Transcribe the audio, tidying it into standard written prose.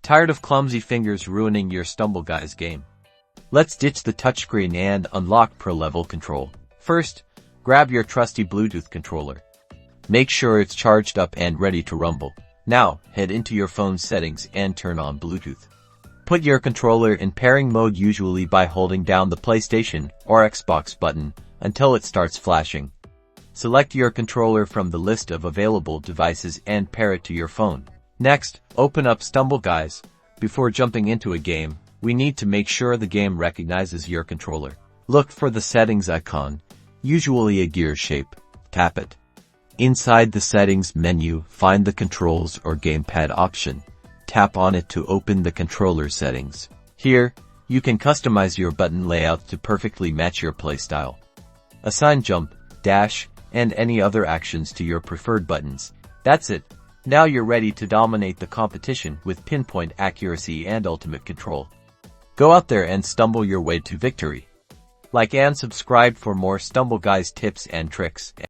Tired of clumsy fingers ruining your Stumble Guys game? Let's ditch the touchscreen and unlock pro-level control. First, grab your trusty Bluetooth controller. Make sure it's charged up and ready to rumble. Now, head into your phone's settings and turn on Bluetooth. Put your controller in pairing mode, usually by holding down the PlayStation or Xbox button until it starts flashing. Select your controller from the list of available devices and pair it to your phone. Next, open up Stumble Guys. Before jumping into a game, we need to make sure the game recognizes your controller. Look for the settings icon, usually a gear shape. Tap it. Inside the settings menu, find the controls or gamepad option. Tap on it to open the controller settings. Here, you can customize your button layout to perfectly match your playstyle. Assign jump, dash, and any other actions to your preferred buttons. That's it. Now you're ready to dominate the competition with pinpoint accuracy and ultimate control. Go out there and stumble your way to victory. Like and subscribe for more Stumble Guys tips and tricks.